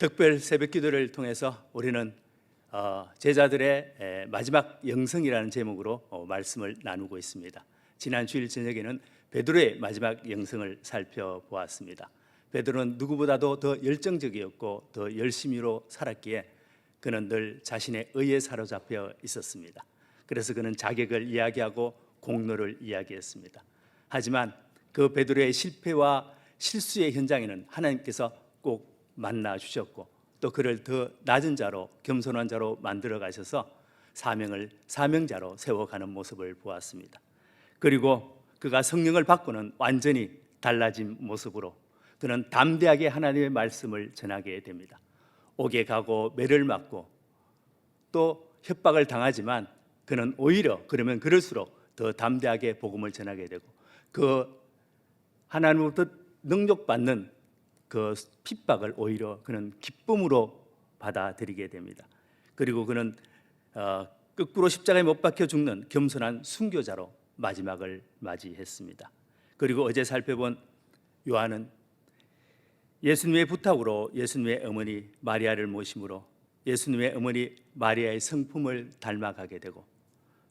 특별 새벽기도를 통해서 우리는 제자들의 마지막 영성이라는 제목으로 말씀을 나누고 있습니다. 지난 주일 저녁에는 베드로의 마지막 영성을 살펴보았습니다. 베드로는 누구보다도 더 열정적이었고 더 열심히로 살았기에 그는 늘 자신의 의에 사로잡혀 있었습니다. 그래서 그는 자격을 이야기하고 공로를 이야기했습니다. 하지만 그 베드로의 실패와 실수의 현장에는 하나님께서 꼭 만나 주셨고 또 그를 더 낮은 자로 겸손한 자로 만들어 가셔서 사명을 사명자로 세워가는 모습을 보았습니다. 그리고 그가 성령을 받고는 완전히 달라진 모습으로 그는 담대하게 하나님의 말씀을 전하게 됩니다. 옥에 가고 매를 맞고 또 협박을 당하지만 그는 오히려 그러면 그럴수록 더 담대하게 복음을 전하게 되고 그 하나님으로부터 능력받는 그 핍박을 오히려 그는 기쁨으로 받아들이게 됩니다. 그리고 그는 거꾸로 십자가에 못 박혀 죽는 겸손한 순교자로 마지막을 맞이했습니다. 그리고 어제 살펴본 요한은 예수님의 부탁으로 예수님의 어머니 마리아를 모심으로 예수님의 어머니 마리아의 성품을 닮아가게 되고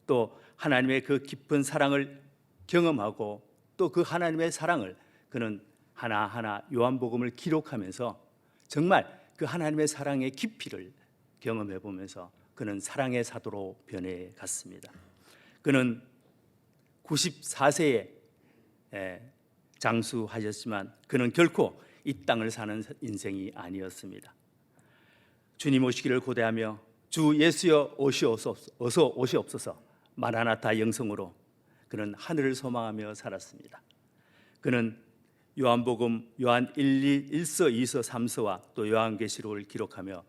또 하나님의 그 깊은 사랑을 경험하고 또 그 하나님의 사랑을 그는 하나하나 요한복음을 기록하면서 정말 그 하나님의 사랑의 깊이를 경험해 보면서 그는 사랑의 사도로 변해 갔습니다. 그는 94세에 장수하셨지만 그는 결코 이 땅을 사는 인생이 아니었습니다. 주님 오시기를 고대하며 주 예수여 어서 오시옵소서 마라나타 영성으로 그는 하늘을 소망하며 살았습니다. 그는 요한복음, 요한 1서, 2서, 3서와 또 요한계시록을 기록하며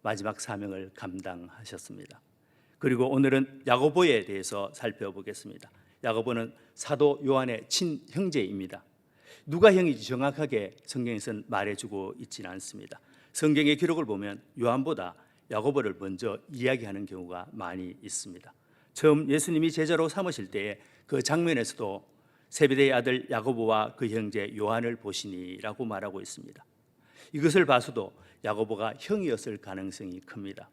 마지막 사명을 감당하셨습니다. 그리고 오늘은 야고보에 대해서 살펴보겠습니다. 야고보는 사도 요한의 친형제입니다. 누가 형인지 정확하게 성경에서는 말해주고 있지는 않습니다. 성경의 기록을 보면 요한보다 야고보를 먼저 이야기하는 경우가 많이 있습니다. 처음 예수님이 제자로 삼으실 때에 그 장면에서도 세베대의 아들 야고보와 그 형제 요한을 보시니라고 말하고 있습니다. 이것을 봐서도 야고보가 형이었을 가능성이 큽니다.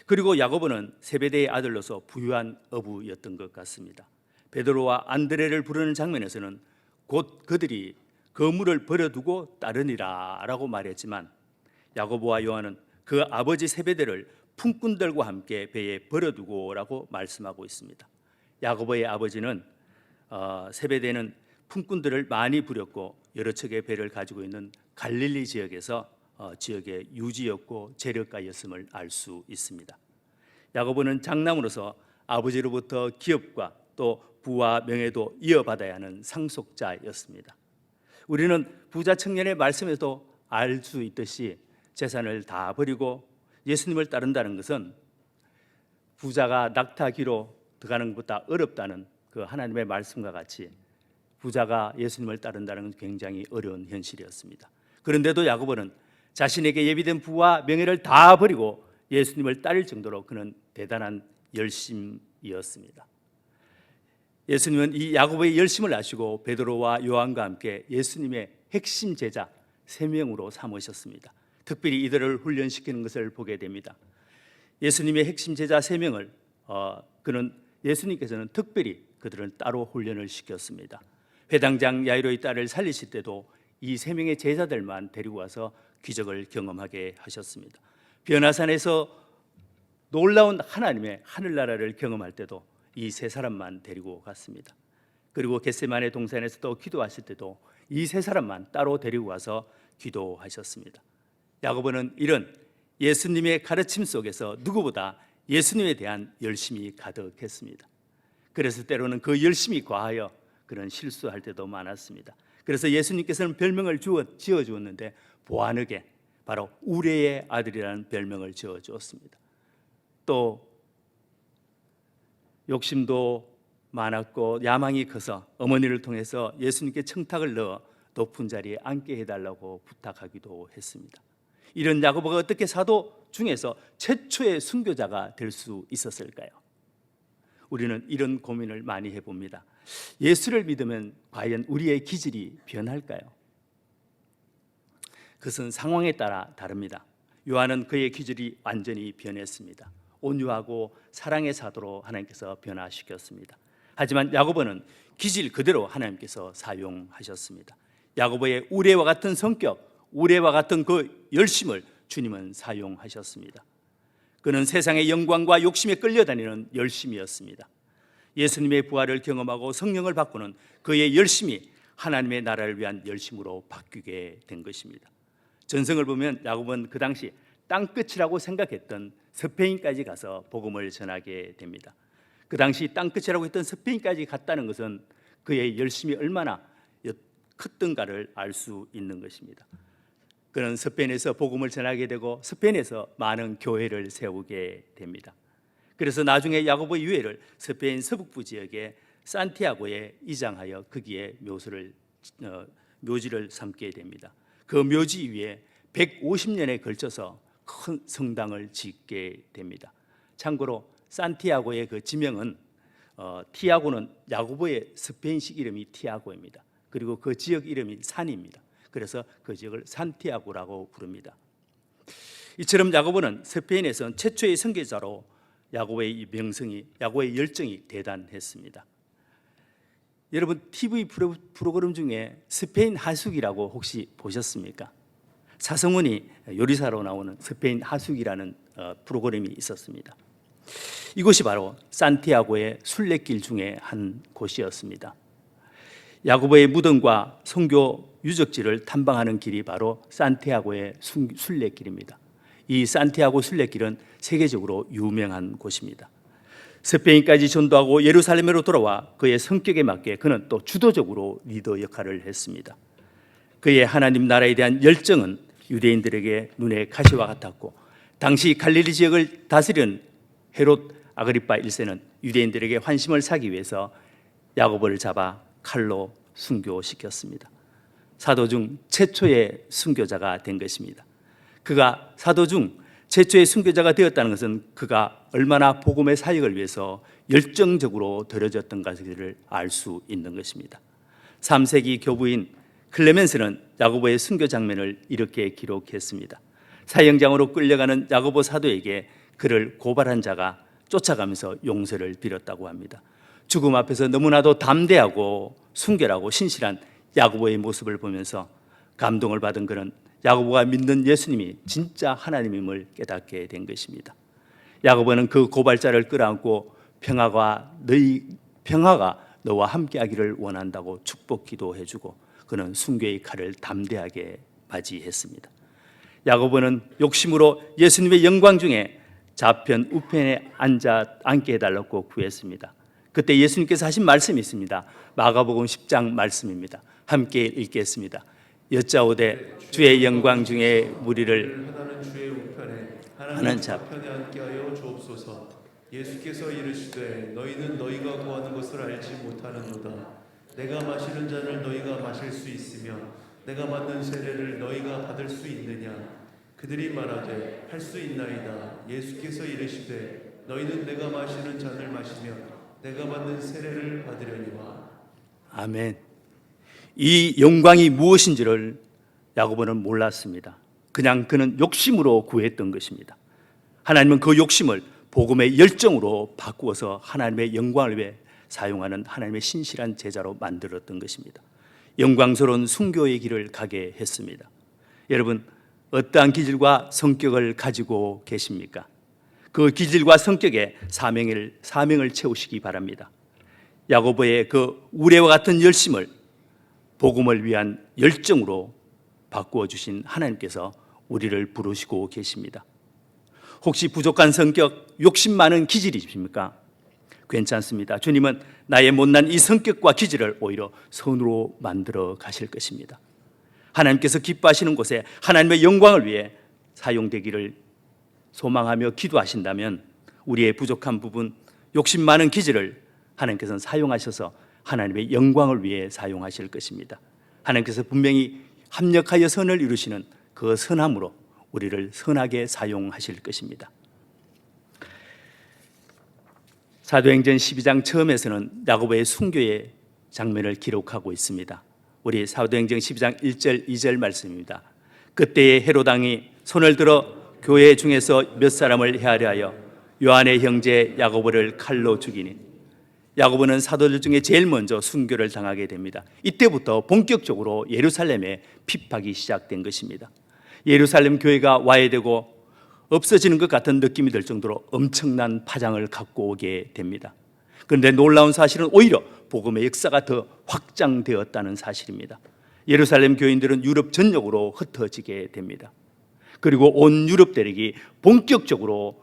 그리고 야고보는 세베대의 아들로서 부유한 어부였던 것 같습니다. 베드로와 안드레를 부르는 장면에서는 곧 그들이 그물을 버려두고 따르니라 라고 말했지만 야고보와 요한은 그 아버지 세베대를 품꾼들과 함께 배에 버려두고 라고 말씀하고 있습니다. 야고보의 아버지는 세베대는 품꾼들을 많이 부렸고 여러 척의 배를 가지고 있는 갈릴리 지역에서 지역의 유지였고 재력가였음을 알 수 있습니다. 야고보는 장남으로서 아버지로부터 기업과 또 부와 명예도 이어받아야 하는 상속자였습니다. 우리는 부자 청년의 말씀에도 알 수 있듯이 재산을 다 버리고 예수님을 따른다는 것은 부자가 낙타기로 들어가는 것보다 어렵다는 그 하나님의 말씀과 같이 부자가 예수님을 따른다는 건 굉장히 어려운 현실이었습니다. 그런데도 야고보는 자신에게 예비된 부와 명예를 다 버리고 예수님을 따를 정도로 그는 대단한 열심이었습니다. 예수님은 이 야고보의 열심을 아시고 베드로와 요한과 함께 예수님의 핵심 제자 3명으로 삼으셨습니다. 특별히 이들을 훈련시키는 것을 보게 됩니다. 예수님의 핵심 제자 3명을 예수님께서는 특별히 그들은 따로 훈련을 시켰습니다. 회당장 야이로의 딸을 살리실 때도 이 3명의 제자들만 데리고 와서 기적을 경험하게 하셨습니다. 변화산에서 놀라운 하나님의 하늘나라를 경험할 때도 이 3사람만 데리고 갔습니다. 그리고 겟세마네 동산에서도 기도하실 때도 이 3사람만 따로 데리고 와서 기도하셨습니다. 야고보는 이런 예수님의 가르침 속에서 누구보다 예수님에 대한 열심이 가득했습니다. 그래서 때로는 그 열심이 과하여 그런 실수할 때도 많았습니다. 그래서 예수님께서는 별명을 지어주었는데 보아느게 바로 우레의 아들이라는 별명을 지어주었습니다. 또 욕심도 많았고 야망이 커서 어머니를 통해서 예수님께 청탁을 넣어 높은 자리에 앉게 해달라고 부탁하기도 했습니다. 이런 야고보가 어떻게 사도 중에서 최초의 순교자가 될 수 있었을까요? 우리는 이런 고민을 많이 해봅니다. 예수를 믿으면 과연 우리의 기질이 변할까요? 그것은 상황에 따라 다릅니다. 요한은 그의 기질이 완전히 변했습니다. 온유하고 사랑의 사도로 하나님께서 변화시켰습니다. 하지만 야고보는 기질 그대로 하나님께서 사용하셨습니다. 야고보의 우레와 같은 성격, 우레와 같은 그 열심을 주님은 사용하셨습니다. 그는 세상의 영광과 욕심에 끌려다니는 열심이었습니다. 예수님의 부활을 경험하고 성령을 받고는 그의 열심이 하나님의 나라를 위한 열심으로 바뀌게 된 것입니다. 전성을 보면 야고보는 그 당시 땅끝이라고 생각했던 스페인까지 가서 복음을 전하게 됩니다. 그 당시 땅끝이라고 했던 스페인까지 갔다는 것은 그의 열심이 얼마나 컸던가를 알 수 있는 것입니다. 그는 스페인에서 복음을 전하게 되고 스페인에서 많은 교회를 세우게 됩니다. 그래서 나중에 야고보 유해를 스페인 서북부 지역의 산티아고에 이장하여 거기에 묘지를 삼게 됩니다. 그 묘지 위에 150년에 걸쳐서 큰 성당을 짓게 됩니다. 참고로 산티아고의 그 지명은 티아고는 야고보의 스페인식 이름이 티아고입니다. 그리고 그 지역 이름이 산입니다. 그래서 그 지역을 산티아고라고 부릅니다. 이처럼 야고보는 스페인에서 최초의 선교사로 야고보의 명성이, 야고보의 열정이 대단했습니다. 여러분 TV 프로그램 중에 스페인 하숙이라고 혹시 보셨습니까? 차성원이 요리사로 나오는 스페인 하숙이라는 프로그램이 있었습니다. 이곳이 바로 산티아고의 순례길 중에 한 곳이었습니다. 야고보의 무덤과 선교 유적지를 탐방하는 길이 바로 산티아고의 순례길입니다. 이 산티아고 순례길은 세계적으로 유명한 곳입니다. 스페인까지 전도하고 예루살렘으로 돌아와 그의 성격에 맞게 그는 또 주도적으로 리더 역할을 했습니다. 그의 하나님 나라에 대한 열정은 유대인들에게 눈의 가시와 같았고, 당시 갈릴리 지역을 다스리는 헤롯 아그리파 1세는 유대인들에게 환심을 사기 위해서 야고보를 잡아 칼로 순교시켰습니다. 사도 중 최초의 순교자가 된 것입니다. 그가 사도 중 최초의 순교자가 되었다는 것은 그가 얼마나 복음의 사역을 위해서 열정적으로 들여졌던 것을 알 수 있는 것입니다. 3세기 교부인 클레멘스는 야고보의 순교 장면을 이렇게 기록했습니다. 사형장으로 끌려가는 야고보 사도에게 그를 고발한 자가 쫓아가면서 용서를 빌었다고 합니다. 죽음 앞에서 너무나도 담대하고 순결하고 신실한 야고보의 모습을 보면서 감동을 받은 그는 야고보가 믿는 예수님이 진짜 하나님임을 깨닫게 된 것입니다. 야고보는 그 고발자를 끌어안고 평화가 너와 함께하기를 원한다고 축복 기도해주고 그는 순교의 칼을 담대하게 맞이했습니다. 야고보는 욕심으로 예수님의 영광 중에 좌편 우편에 앉게 해달라고 구했습니다. 그때 예수님께서 하신 말씀이 있습니다. 마가복음 10장 말씀입니다. 함께 읽겠습니다. 여짜오되 주의 영광 중에 우리를 하나는 주의 우편에 하나는 하나는 좌편에 앉게 하여 주옵소서. 예수께서 이르시되 너희는 너희가 구하는 것을 알지 못하는도다. 내가 마시는 잔을 너희가 마실 수 있으며 내가 받는 세례를 너희가 받을 수 있느냐. 그들이 말하되 할 수 있나이다. 예수께서 이르시되 너희는 내가 마시는 잔을 마시며 내가 받는 세례를 받으려니와. 아멘. 이 영광이 무엇인지를 야고보는 몰랐습니다. 그냥 그는 욕심으로 구했던 것입니다. 하나님은 그 욕심을 복음의 열정으로 바꾸어서 하나님의 영광을 위해 사용하는 하나님의 신실한 제자로 만들었던 것입니다. 영광스러운 순교의 길을 가게 했습니다. 여러분, 어떠한 기질과 성격을 가지고 계십니까? 그 기질과 성격에 사명을 채우시기 바랍니다. 야고보의 그 우레와 같은 열심을 복음을 위한 열정으로 바꾸어 주신 하나님께서 우리를 부르시고 계십니다. 혹시 부족한 성격, 욕심 많은 기질이십니까? 괜찮습니다. 주님은 나의 못난 이 성격과 기질을 오히려 선으로 만들어 가실 것입니다. 하나님께서 기뻐하시는 곳에 하나님의 영광을 위해 사용되기를 소망하며 기도하신다면 우리의 부족한 부분, 욕심 많은 기질을 하나님께서는 사용하셔서 하나님의 영광을 위해 사용하실 것입니다. 하나님께서 분명히 합력하여 선을 이루시는 그 선함으로 우리를 선하게 사용하실 것입니다. 사도행전 12장 처음에서는 야고보의 순교의 장면을 기록하고 있습니다. 우리 사도행전 12장 1절 2절 말씀입니다. 그때의 헤롯 왕이 손을 들어 교회 중에서 몇 사람을 헤아려 하여 요한의 형제 야고보를 칼로 죽이니 야고보는 사도들 중에 제일 먼저 순교를 당하게 됩니다. 이때부터 본격적으로 예루살렘에 핍박이 시작된 것입니다. 예루살렘 교회가 와해되고 없어지는 것 같은 느낌이 들 정도로 엄청난 파장을 갖고 오게 됩니다. 그런데 놀라운 사실은 오히려 복음의 역사가 더 확장되었다는 사실입니다. 예루살렘 교인들은 유럽 전역으로 흩어지게 됩니다. 그리고 온 유럽 대륙이 본격적으로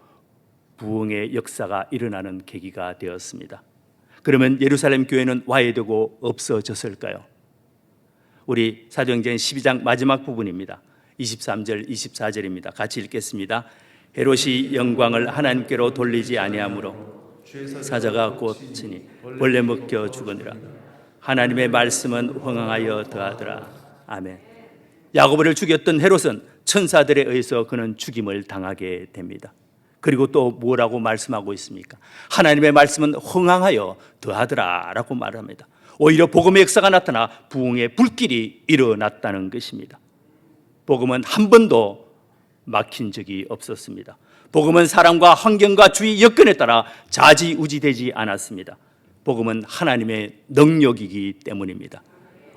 부흥의 역사가 일어나는 계기가 되었습니다. 그러면 예루살렘 교회는 와해되고 없어졌을까요? 우리 사도행전 12장 마지막 부분입니다. 23절 24절입니다. 같이 읽겠습니다. 헤롯이 영광을 하나님께로 돌리지 아니하므로 사자가 곧 치니 벌레 먹혀 죽으니라. 하나님의 말씀은 흥황하여 더하더라. 아멘. 야고보를 죽였던 헤롯은 천사들에 의해서 그는 죽임을 당하게 됩니다. 그리고 또 뭐라고 말씀하고 있습니까? 하나님의 말씀은 흥황하여 더하더라 라고 말합니다. 오히려 복음의 역사가 나타나 부흥의 불길이 일어났다는 것입니다. 복음은 한 번도 막힌 적이 없었습니다. 복음은 사람과 환경과 주위 여건에 따라 좌지우지되지 않았습니다. 복음은 하나님의 능력이기 때문입니다.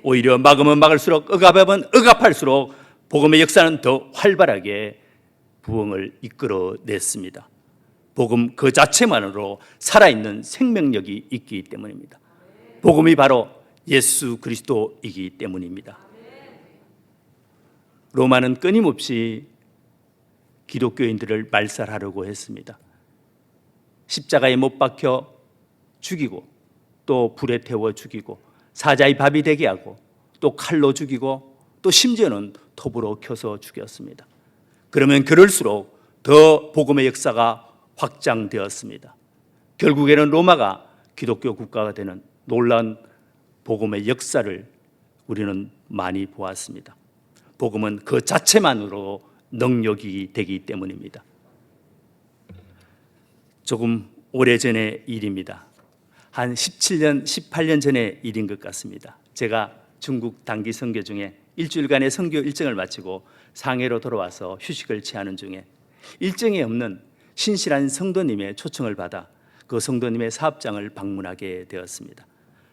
오히려 막으면 막을수록 억압하면 억압할수록 복음의 역사는 더 활발하게 부흥을 이끌어냈습니다. 복음 그 자체만으로 살아있는 생명력이 있기 때문입니다. 복음이 바로 예수 그리스도이기 때문입니다. 로마는 끊임없이 기독교인들을 말살하려고 했습니다. 십자가에 못 박혀 죽이고 또 불에 태워 죽이고 사자의 밥이 되게 하고 또 칼로 죽이고 또 심지어는 톱으로 켜서 죽였습니다. 그러면 그럴수록 더 복음의 역사가 확장되었습니다. 결국에는 로마가 기독교 국가가 되는 놀라운 복음의 역사를 우리는 많이 보았습니다. 복음은 그 자체만으로 능력이 되기 때문입니다. 조금 오래전의 일입니다. 한 17년, 18년 전의 일인 것 같습니다. 제가 중국 단기 선교 중에 일주일간의 선교 일정을 마치고 상해로 돌아와서 휴식을 취하는 중에 일정이 없는 신실한 성도님의 초청을 받아 그 성도님의 사업장을 방문하게 되었습니다.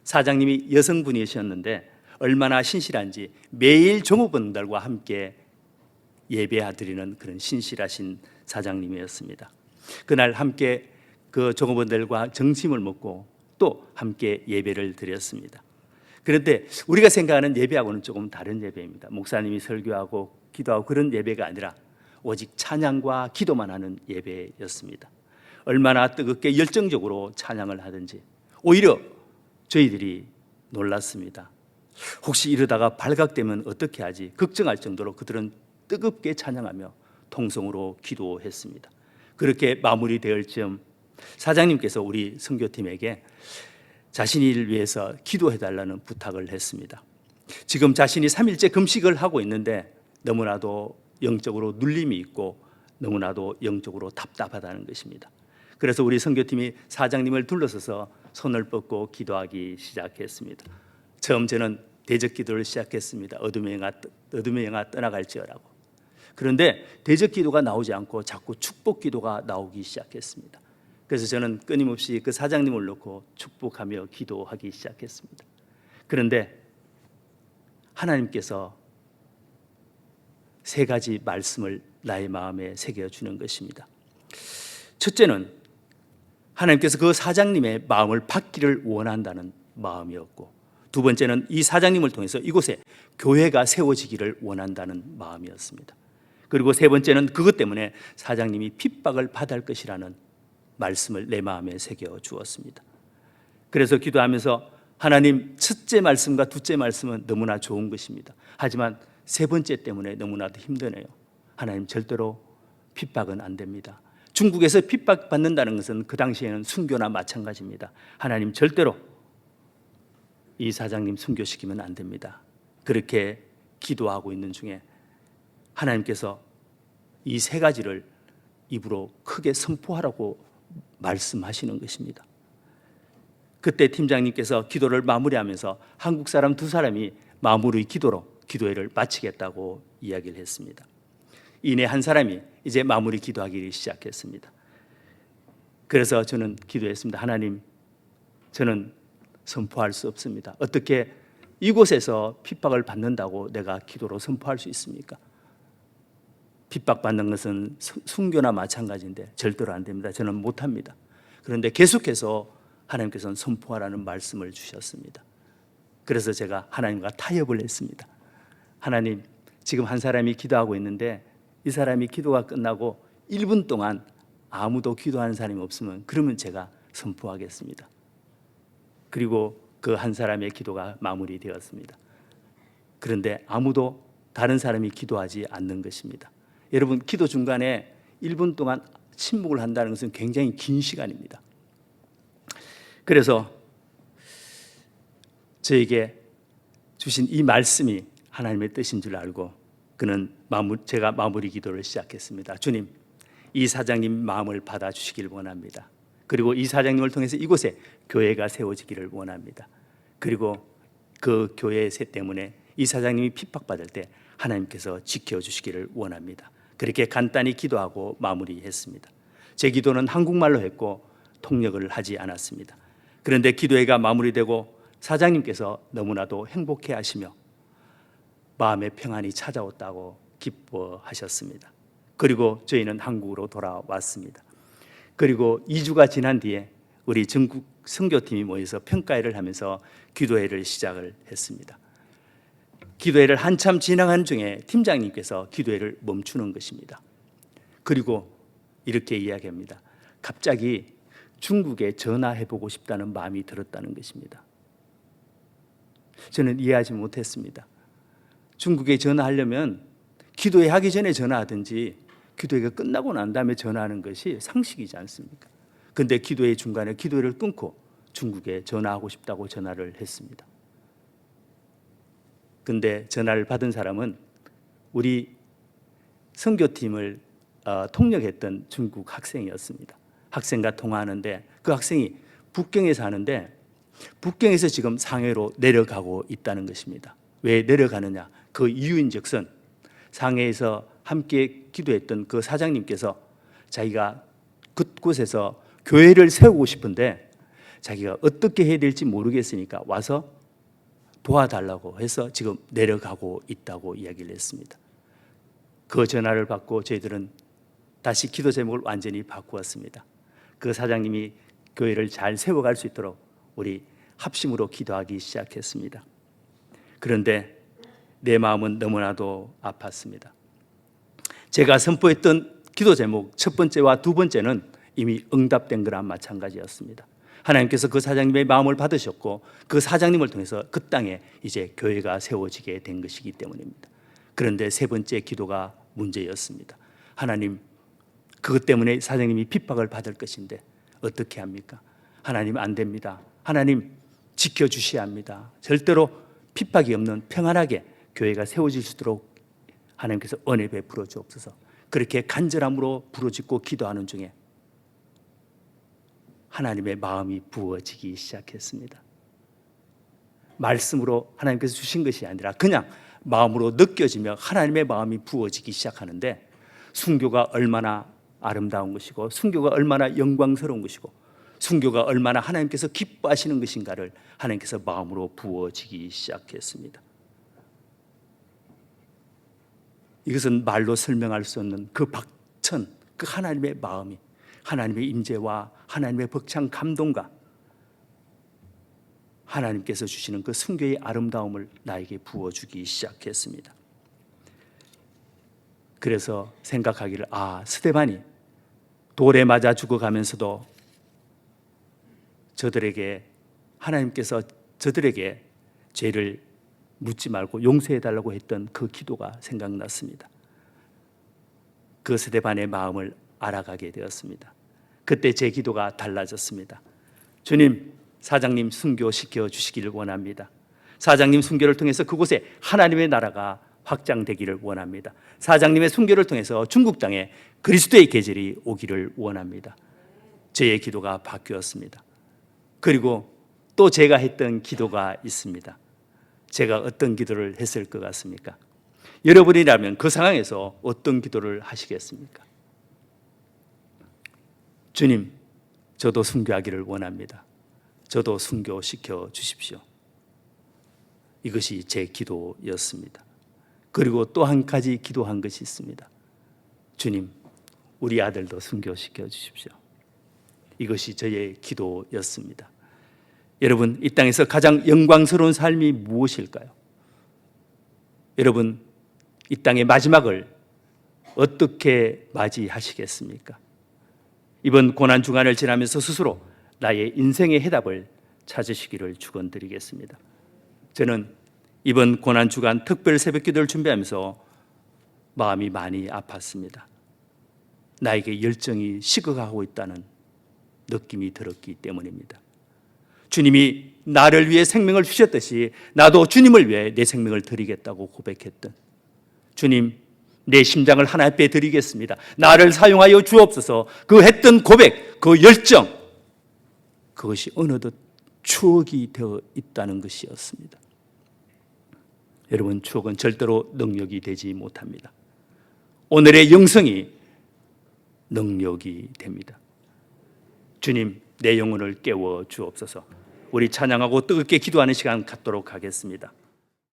사장님이 여성분이셨는데 얼마나 신실한지 매일 종업원들과 함께 예배드리는 그런 신실하신 사장님이었습니다. 그날 함께 그 종업원들과 점심을 먹고 또 함께 예배를 드렸습니다. 그런데 우리가 생각하는 예배하고는 조금 다른 예배입니다. 목사님이 설교하고 기도하고 그런 예배가 아니라 오직 찬양과 기도만 하는 예배였습니다. 얼마나 뜨겁게 열정적으로 찬양을 하든지 오히려 저희들이 놀랐습니다. 혹시 이러다가 발각되면 어떻게 하지? 걱정할 정도로 그들은 뜨겁게 찬양하며 통성으로 기도했습니다. 그렇게 마무리될 즈음 사장님께서 우리 선교팀에게 자신을 위해서 기도해달라는 부탁을 했습니다. 지금 자신이 3일째 금식을 하고 있는데 너무나도 영적으로 눌림이 있고 너무나도 영적으로 답답하다는 것입니다. 그래서 우리 선교팀이 사장님을 둘러서서 손을 뻗고 기도하기 시작했습니다. 처음 저는 대적 기도를 시작했습니다. 어둠의 영아 떠나갈지어라고. 그런데 대적 기도가 나오지 않고 자꾸 축복 기도가 나오기 시작했습니다. 그래서 저는 끊임없이 그 사장님을 놓고 축복하며 기도하기 시작했습니다. 그런데 하나님께서 세 가지 말씀을 나의 마음에 새겨주는 것입니다. 첫째는 하나님께서 그 사장님의 마음을 받기를 원한다는 마음이었고, 두 번째는 이 사장님을 통해서 이곳에 교회가 세워지기를 원한다는 마음이었습니다. 그리고 세 번째는 그것 때문에 사장님이 핍박을 받을 것이라는 말씀을 내 마음에 새겨 주었습니다. 그래서 기도하면서 하나님, 첫째 말씀과 둘째 말씀은 너무나 좋은 것입니다. 하지만 세 번째 때문에 너무나도 힘드네요. 하나님, 절대로 핍박은 안 됩니다. 중국에서 핍박받는다는 것은 그 당시에는 순교나 마찬가지입니다. 하나님, 절대로 이 사장님 순교시키면 안 됩니다. 그렇게 기도하고 있는 중에 하나님께서 이 세 가지를 입으로 크게 선포하라고 말씀하시는 것입니다. 그때 팀장님께서 기도를 마무리하면서 한국 사람 두 사람이 마무리 기도로 기도회를 마치겠다고 이야기를 했습니다. 이내 한 사람이 이제 마무리 기도하기 시작했습니다. 그래서 저는 기도했습니다. 하나님, 저는 선포할 수 없습니다. 어떻게 이곳에서 핍박을 받는다고 내가 기도로 선포할 수 있습니까? 핍박받는 것은 순교나 마찬가지인데 절대로 안 됩니다. 저는 못합니다. 그런데 계속해서 하나님께서는 선포하라는 말씀을 주셨습니다. 그래서 제가 하나님과 타협을 했습니다. 하나님, 지금 한 사람이 기도하고 있는데 이 사람이 기도가 끝나고 1분 동안 아무도 기도하는 사람이 없으면 그러면 제가 선포하겠습니다. 그리고 그 한 사람의 기도가 마무리되었습니다. 그런데 아무도 다른 사람이 기도하지 않는 것입니다. 여러분, 기도 중간에 1분 동안 침묵을 한다는 것은 굉장히 긴 시간입니다. 그래서 저에게 주신 이 말씀이 하나님의 뜻인 줄 알고 제가 마무리 기도를 시작했습니다. 주님, 이 사장님 마음을 받아주시길 원합니다. 그리고 이 사장님을 통해서 이곳에 교회가 세워지기를 원합니다. 그리고 그 교회 때문에 이 사장님이 핍박받을 때 하나님께서 지켜주시기를 원합니다. 그렇게 간단히 기도하고 마무리했습니다. 제 기도는 한국말로 했고 통역을 하지 않았습니다. 그런데 기도회가 마무리되고 사장님께서 너무나도 행복해 하시며 마음의 평안이 찾아왔다고 기뻐하셨습니다. 그리고 저희는 한국으로 돌아왔습니다. 그리고 2주가 지난 뒤에 우리 전국 선교팀이 모여서 평가회를 하면서 기도회를 시작을 했습니다. 기도회를 한참 진행하는 중에 팀장님께서 기도회를 멈추는 것입니다. 그리고 이렇게 이야기합니다. 갑자기 중국에 전화해보고 싶다는 마음이 들었다는 것입니다. 저는 이해하지 못했습니다. 중국에 전화하려면 기도회 하기 전에 전화하든지 기도회가 끝나고 난 다음에 전화하는 것이 상식이지 않습니까? 그런데 기도회 중간에 기도회를 끊고 중국에 전화하고 싶다고 전화를 했습니다. 그런데 전화를 받은 사람은 우리 선교팀을 통역했던 중국 학생이었습니다. 학생과 통화하는데 그 학생이 북경에 사는데 북경에서 지금 상해로 내려가고 있다는 것입니다. 왜 내려가느냐? 그 이유인즉슨 상해에서 함께 기도했던 그 사장님께서 자기가 그곳에서 교회를 세우고 싶은데 자기가 어떻게 해야 될지 모르겠으니까 와서 도와달라고 해서 지금 내려가고 있다고 이야기를 했습니다. 그 전화를 받고 저희들은 다시 기도 제목을 완전히 바꾸었습니다. 그 사장님이 교회를 잘 세워갈 수 있도록 우리 합심으로 기도하기 시작했습니다. 그런데 내 마음은 너무나도 아팠습니다. 제가 선포했던 기도 제목 첫 번째와 두 번째는 이미 응답된 거랑 마찬가지였습니다. 하나님께서 그 사장님의 마음을 받으셨고 그 사장님을 통해서 그 땅에 이제 교회가 세워지게 된 것이기 때문입니다. 그런데 세 번째 기도가 문제였습니다. 하나님, 그것 때문에 사장님이 핍박을 받을 것인데 어떻게 합니까? 하나님, 안 됩니다. 하나님, 지켜주셔야 합니다. 절대로 핍박이 없는 평안하게 교회가 세워질 수 있도록 하나님께서 은혜 베풀어 주옵소서. 그렇게 간절함으로 부르짖고 기도하는 중에 하나님의 마음이 부어지기 시작했습니다. 말씀으로 하나님께서 주신 것이 아니라 그냥 마음으로 느껴지며 하나님의 마음이 부어지기 시작하는데 순교가 얼마나 아름다운 것이고 순교가 얼마나 영광스러운 것이고 순교가 얼마나 하나님께서 기뻐하시는 것인가를 하나님께서 마음으로 부어지기 시작했습니다. 이것은 말로 설명할 수 없는 그 박천, 그 하나님의 마음이 하나님의 임재와 하나님의 벅찬 감동과 하나님께서 주시는 그 순교의 아름다움을 나에게 부어주기 시작했습니다. 그래서 생각하기를 스데반이 돌에 맞아 죽어가면서도 저들에게 하나님께서 저들에게 죄를 묻지 말고 용서해달라고 했던 그 기도가 생각났습니다. 그 스데반의 마음을 알아가게 되었습니다. 그때 제 기도가 달라졌습니다. 주님, 사장님 순교시켜 주시기를 원합니다. 사장님 순교를 통해서 그곳에 하나님의 나라가 확장되기를 원합니다. 사장님의 순교를 통해서 중국 땅에 그리스도의 계절이 오기를 원합니다. 저의 기도가 바뀌었습니다. 그리고 또 제가 했던 기도가 있습니다. 제가 어떤 기도를 했을 것 같습니까? 여러분이라면 그 상황에서 어떤 기도를 하시겠습니까? 주님, 저도 순교하기를 원합니다. 저도 순교시켜 주십시오. 이것이 제 기도였습니다. 그리고 또 한 가지 기도한 것이 있습니다. 주님, 우리 아들도 순교시켜 주십시오. 이것이 저의 기도였습니다. 여러분, 이 땅에서 가장 영광스러운 삶이 무엇일까요? 여러분, 이 땅의 마지막을 어떻게 맞이하시겠습니까? 이번 고난 주간을 지나면서 스스로 나의 인생의 해답을 찾으시기를 축원드리겠습니다. 저는 이번 고난 주간 특별 새벽 기도를 준비하면서 마음이 많이 아팠습니다. 나에게 열정이 식어가고 있다는 느낌이 들었기 때문입니다. 주님이 나를 위해 생명을 주셨듯이 나도 주님을 위해 내 생명을 드리겠다고 고백했던 주님, 내 심장을 하나 앞에 드리겠습니다. 나를 사용하여 주옵소서. 그 했던 고백, 그 열정, 그것이 어느덧 추억이 되어 있다는 것이었습니다. 여러분, 추억은 절대로 능력이 되지 못합니다. 오늘의 영성이 능력이 됩니다. 주님, 내 영혼을 깨워 주옵소서. 우리 찬양하고 뜨겁게 기도하는 시간 갖도록 하겠습니다.